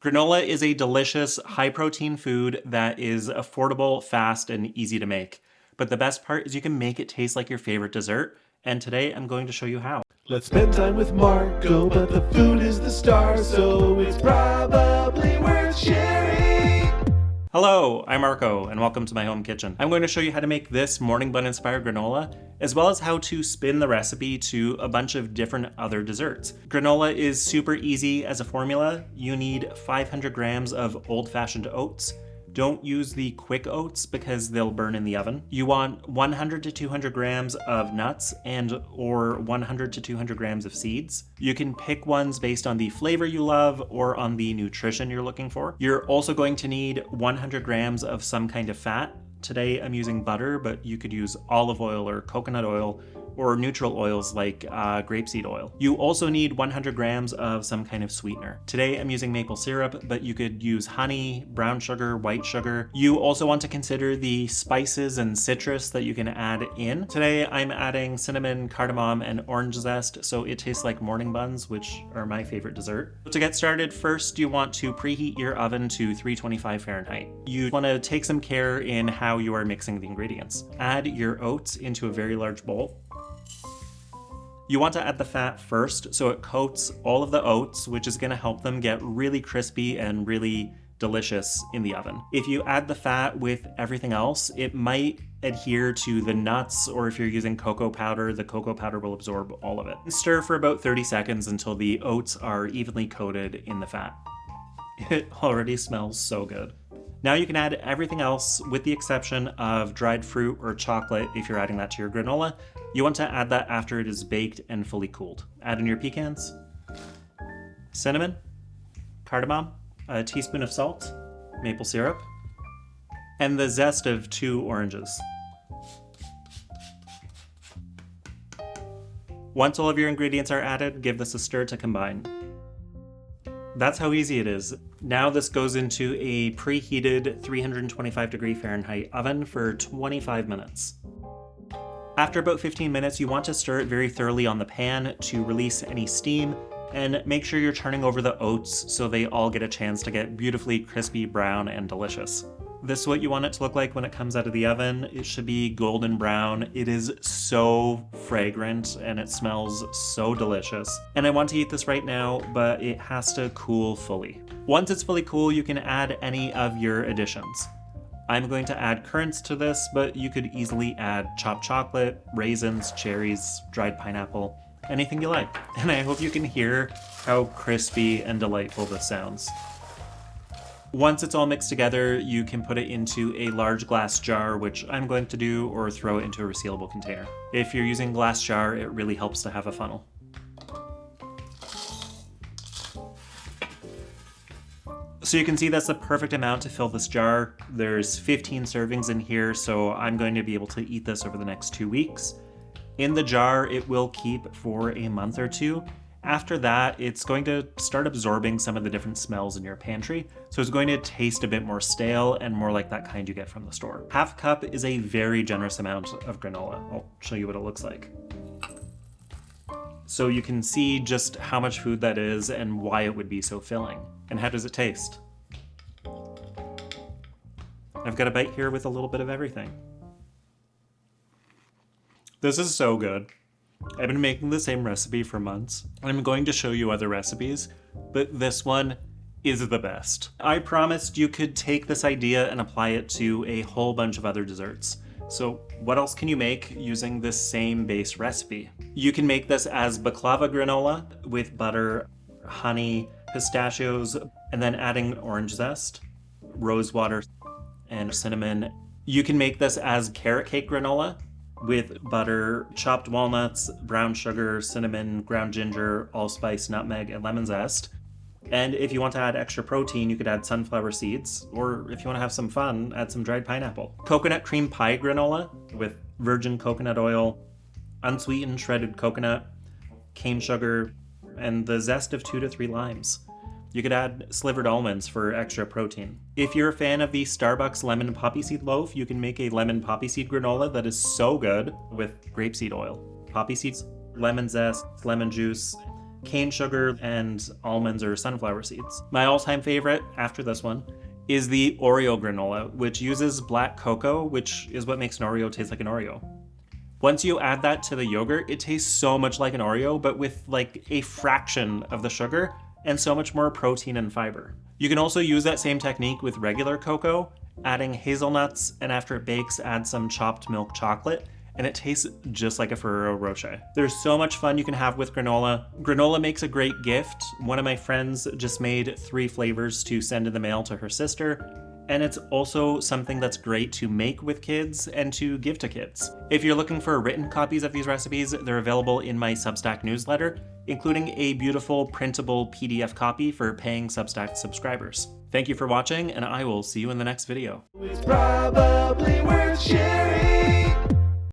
Granola is a delicious, high-protein food that is affordable, fast, and easy to make. But the best part is you can make it taste like your favorite dessert, and today I'm going to show you how. Let's spend time with Marco, but the food is the star, so it's probably worth sharing. Hello, I'm Marco, and welcome to my home kitchen. I'm going to show you how to make this morning bun-inspired granola, as well as how to spin the recipe to a bunch of different other desserts. Granola is super easy as a formula. You need 500 grams of old-fashioned oats. Don't use the quick oats because they'll burn in the oven. You want 100 to 200 grams of nuts or 100 to 200 grams of seeds. You can pick ones based on the flavor you love or on the nutrition you're looking for. You're also going to need 100 grams of some kind of fat. Today I'm using butter, but you could use olive oil or coconut oil or neutral oils like grapeseed oil. You also need 100 grams of some kind of sweetener. Today I'm using maple syrup, but you could use honey, brown sugar, white sugar. You also want to consider the spices and citrus that you can add in. Today I'm adding cinnamon, cardamom, and orange zest, so it tastes like morning buns, which are my favorite dessert. To get started, first you want to preheat your oven to 325 Fahrenheit. You want to take some care in how you are mixing the ingredients. Add your oats into a very large bowl. You want to add the fat first so it coats all of the oats, which is going to help them get really crispy and really delicious in the oven. If you add the fat with everything else, it might adhere to the nuts, or if you're using cocoa powder, the cocoa powder will absorb all of it. Stir for about 30 seconds until the oats are evenly coated in the fat. It already smells so good. Now you can add everything else with the exception of dried fruit or chocolate if you're adding that to your granola. You want to add that after it is baked and fully cooled. Add in your pecans, cinnamon, cardamom, a teaspoon of salt, maple syrup, and the zest of 2 oranges. Once all of your ingredients are added, give this a stir to combine. That's how easy it is. Now this goes into a preheated 325 Fahrenheit oven for 25 minutes. After about 15 minutes, you want to stir it very thoroughly on the pan to release any steam, and make sure you're turning over the oats so they all get a chance to get beautifully crispy, brown, and delicious. This is what you want it to look like when it comes out of the oven. It should be golden brown. It is so fragrant and it smells so delicious. And I want to eat this right now, but it has to cool fully. Once it's fully cool, you can add any of your additions. I'm going to add currants to this, but you could easily add chopped chocolate, raisins, cherries, dried pineapple, anything you like. And I hope you can hear how crispy and delightful this sounds. Once it's all mixed together, you can put it into a large glass jar, which I'm going to do, or throw it into a resealable container. If you're using a glass jar, it really helps to have a funnel. So you can see that's the perfect amount to fill this jar. There's 15 servings in here, so I'm going to be able to eat this over the next 2 weeks. In the jar, it will keep for a month or two. After that, it's going to start absorbing some of the different smells in your pantry, so it's going to taste a bit more stale and more like that kind you get from the store. Half cup is a very generous amount of granola. I'll show you what it looks like. So you can see just how much food that is and why it would be so filling. And how does it taste? I've got a bite here with a little bit of everything. This is so good. I've been making the same recipe for months. I'm going to show you other recipes, but this one is the best. I promised you could take this idea and apply it to a whole bunch of other desserts. So what else can you make using this same base recipe? You can make this as baklava granola with butter, honey, pistachios, and then adding orange zest, rose water, and cinnamon. You can make this as carrot cake granola with butter, chopped walnuts, brown sugar, cinnamon, ground ginger, allspice, nutmeg, and lemon zest. And if you want to add extra protein, you could add sunflower seeds, or if you want to have some fun, add some dried pineapple. Coconut cream pie granola with virgin coconut oil, unsweetened shredded coconut, cane sugar, and the zest of 2 to 3 limes. You could add slivered almonds for extra protein. If you're a fan of the Starbucks lemon poppy seed loaf, you can make a lemon poppy seed granola that is so good with grapeseed oil. Poppy seeds, lemon zest, lemon juice, cane sugar, and almonds or sunflower seeds. My all-time favorite, after this one, is the Oreo granola, which uses black cocoa, which is what makes an Oreo taste like an Oreo. Once you add that to the yogurt, it tastes so much like an Oreo, but with like a fraction of the sugar and so much more protein and fiber. You can also use that same technique with regular cocoa, adding hazelnuts, and after it bakes, add some chopped milk chocolate, and it tastes just like a Ferrero Roche. There's so much fun you can have with granola. Granola makes a great gift. One of my friends just made 3 flavors to send in the mail to her sister, and it's also something that's great to make with kids and to give to kids. If you're looking for written copies of these recipes, they're available in my Substack newsletter, including a beautiful printable PDF copy for paying Substack subscribers. Thank you for watching, and I will see you in the next video. It's probably worth sharing.